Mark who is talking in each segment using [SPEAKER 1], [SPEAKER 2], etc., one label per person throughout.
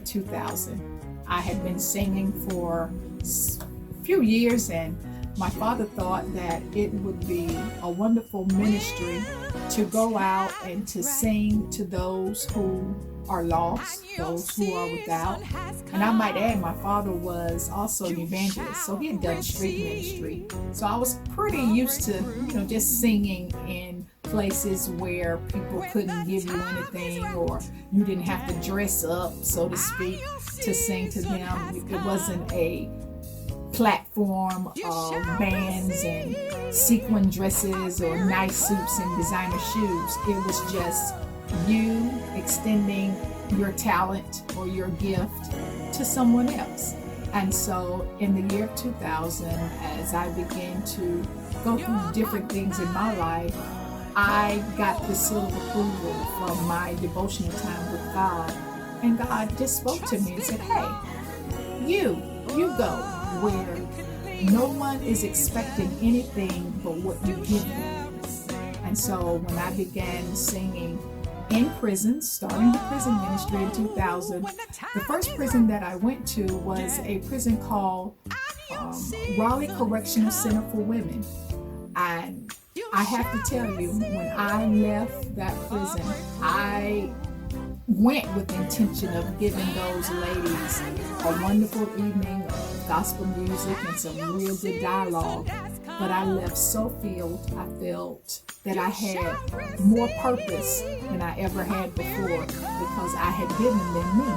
[SPEAKER 1] 2000. I had been singing for a few years, and my father thought that it would be a wonderful ministry to go out and to sing to those who are lost, those who are without. And I might add, my father was also an evangelist, so he had done street ministry. So I was pretty used to, just singing in places where people couldn't give you anything, or you didn't have to dress up, so to speak, to sing to them. It wasn't a platform of bands and sequin dresses or nice suits and designer shoes. It was just you extending your talent or your gift to someone else. And so in the year of 2000, as I began to go through different things in my life, I got this sort of approval from my devotional time with God. And God just spoke to me and said, hey, you go where no one is expecting anything but what you give them. And so when I began singing in prison, starting the prison ministry in 2000, the first prison that I went to was a prison called Raleigh Correctional Center for Women. And I have to tell you, when I left that prison, I went with the intention of giving those ladies a wonderful evening of gospel music and some real good dialogue. But I left so filled. I felt that I had more purpose than I ever had before, because I had given them me,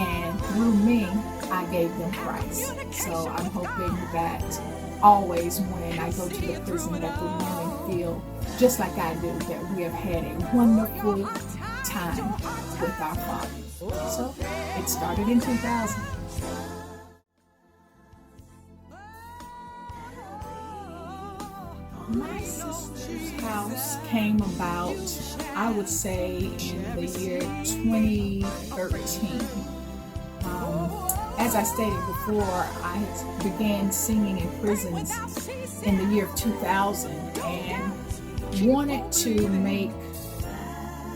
[SPEAKER 1] and through me I gave them Christ. So I'm hoping that always when I go to the prison, that the women feel just like I do, that we have had a wonderful time with our Father. So it started in 2000. My sister's house came about, I would say, in the year 2013. As I stated before, I began singing in prisons in the year of 2000 and wanted to make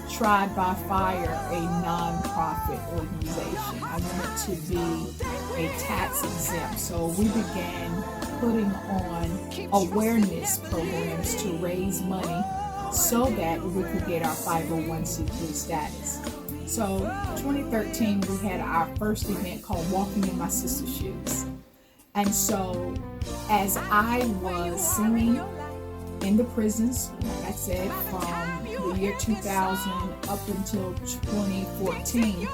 [SPEAKER 1] Tried by Fire a non-profit organization. I wanted to be a tax exempt. So we began putting on awareness programs to raise money so that we could get our 501c3 status. So 2013, we had our first event called Walking in My Sister's Shoes. And so as I was singing in the prisons, like I said, from the year 2000 up until 2014,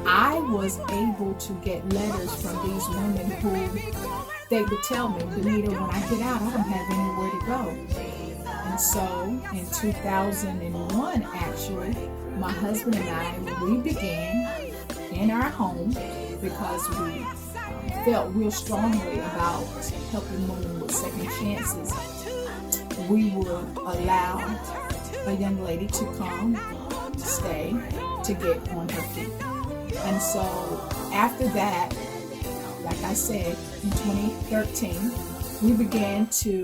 [SPEAKER 1] I was able to get letters from these women who they would tell me, Bonita, when I get out, I don't have anywhere to go. And so in 2001, actually, my husband and I, we began in our home, because we felt real strongly about helping women with second chances. We would allow a young lady to come, stay, to get on her feet. And so after that, like I said, in 2013, we began to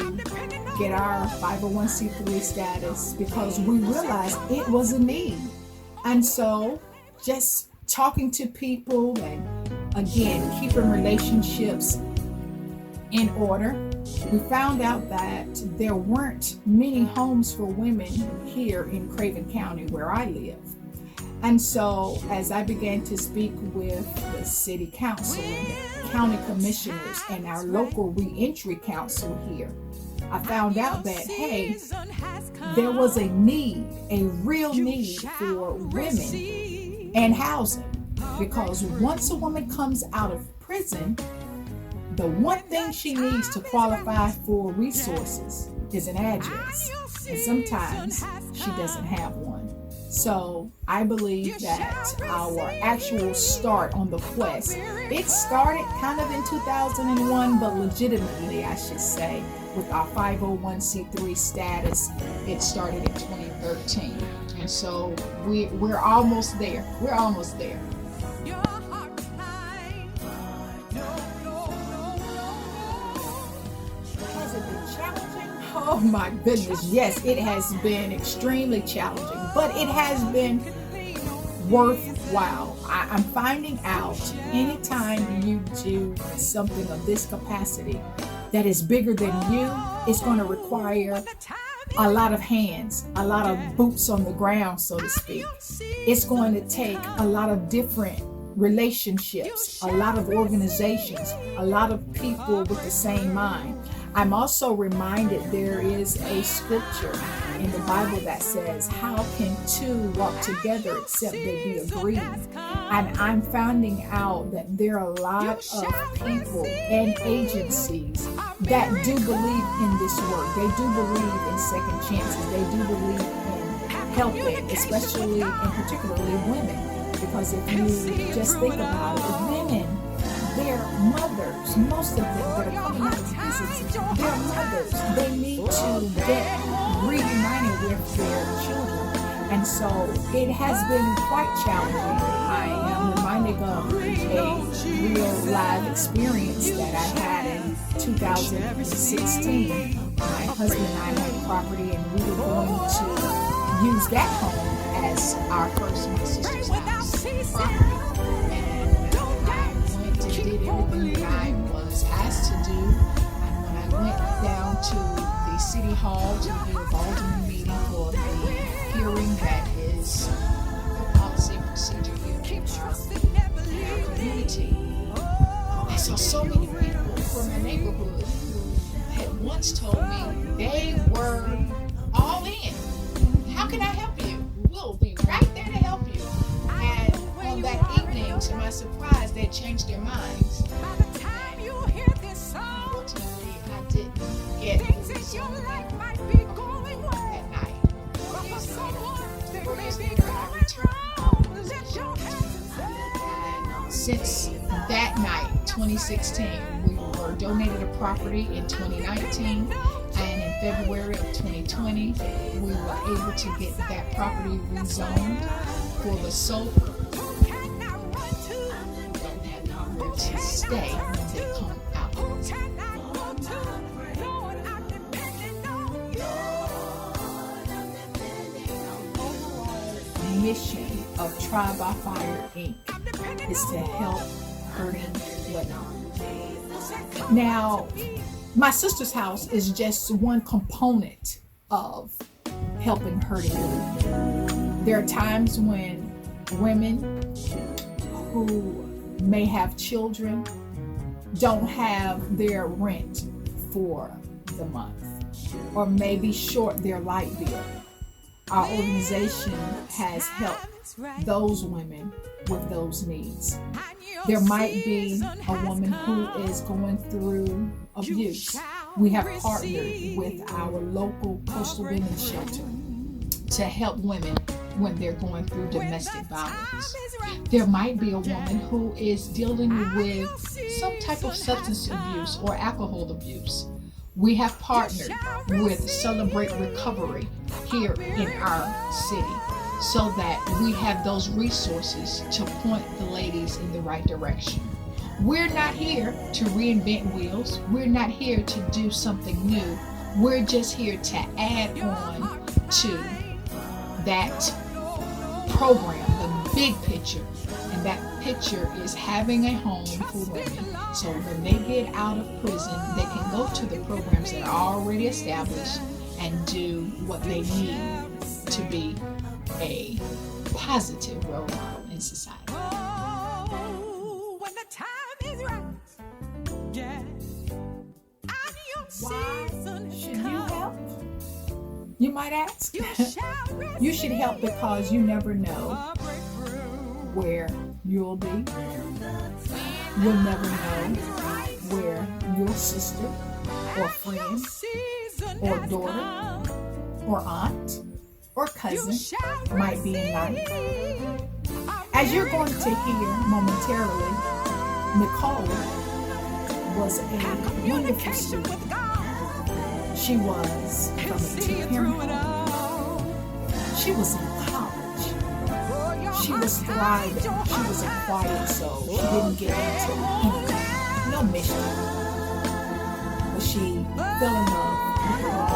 [SPEAKER 1] get our 501c3 status because we realized it was a need. And so just talking to people and again, keeping relationships in order, we found out that there weren't many homes for women here in Craven County where I live. And so as I began to speak with the city council and the county commissioners and our local reentry council here, I found out that, hey, there was a need, a real need for women and housing. Because once a woman comes out of prison, the one thing she needs to qualify for resources is an address. And sometimes she doesn't have one. So I believe that our actual start on the quest, it started kind of in 2001, but legitimately, I should say, with our 501c3 status, it started in 2013. And so we're almost there. We're almost there. Has it been challenging? Oh my goodness, yes, it has been extremely challenging, but it has been worthwhile. I'm finding out anytime you do something of this capacity that is bigger than you, it's going to require a lot of hands, a lot of boots on the ground, so to speak. It's going to take a lot of different relationships, a lot of organizations, a lot of people with the same mind. I'm also reminded there is a scripture in the Bible that says, how can two walk together except they be agreed? And I'm finding out that there are a lot of people and agencies that do believe in this work. They do believe in second chances. They do believe in helping, especially and particularly women. Because if you just think about it, women, they're mothers. Most of them that are coming out of prisons, they're mothers. They need to get reunited with their children. And so it has been quite challenging. I am reminded of a real live experience that I had in 2016. My husband and I had property and we were going to use that home as our first, my sister's house property. And I went and did everything that I was asked to do. And when I went down to the city hall to do a Alderman meeting for the hearing that is the policy and procedure here in our community, I saw so many people from my neighborhood who had once told me they were all in. How can I help you? We'll be right there to help you. And on that evening, to my surprise, they changed their minds. Unfortunately, I didn't get the result that night. I returned. And since that night, 2016, we were donated a property in 2019. And in February of 2020, we were able to get that property rezoned for the sole purpose. We don't have nowhere to stay when they come out. The mission of Try by Fire Inc. is to help hurting women. Now, my sister's house is just one component of helping hurting women. There are times when women who may have children don't have their rent for the month or may be short their light bill. Our organization has helped those women with those needs. There might be a woman who is going through abuse. We have partnered with our local coastal women's shelter to help women when they're going through domestic violence. There might be a woman who is dealing with some type of substance abuse or alcohol abuse. We have partnered with Celebrate Recovery here in our city so that we have those resources to point the ladies in the right direction. We're not here to reinvent wheels. We're not here to do something new. We're just here to add on to that program, the big picture. And that picture is having a home for women. So when they get out of prison, they can go to the programs that are already established and do what they need to be a positive role model in society. When the time is right, yeah. Why should you help? You might ask. You should help because you never know where you'll be. You'll never know where your sister or friend or daughter or aunt or cousin might be in life. As you're going to hear momentarily, Nicole was a wonderful student. She was from a two-parent home. She was in college. She was thriving. She was a quiet soul. She didn't get into anything, no mission. But she fell in love with the Lord.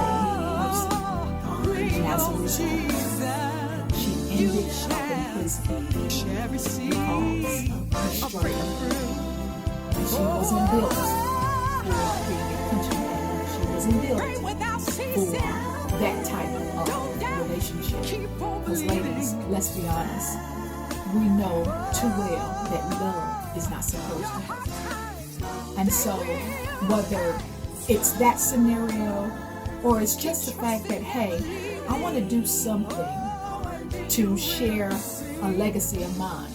[SPEAKER 1] And as a result, she ended up in his because of her struggle. She wasn't built for being a country man. She wasn't built for that type of relationship. Because ladies, let's be honest, we know too well that love is not supposed to happen. And so whether it's that scenario or it's just the fact that, hey, I want to do something to share a legacy of mine.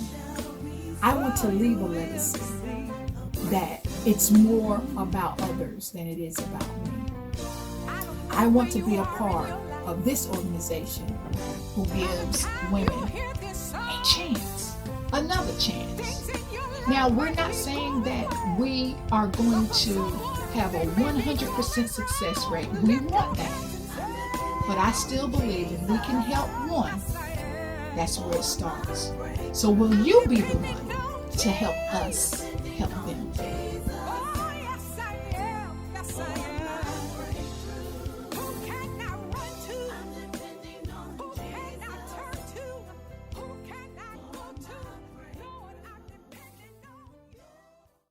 [SPEAKER 1] I want to leave a legacy that it's more about others than it is about me. I want to be a part of this organization who gives women a chance, another chance. Now, we're not saying that we are going to have a 100% success rate. We want that. But I still believe if we can help one, that's where it starts. So will you be the one to help us help them?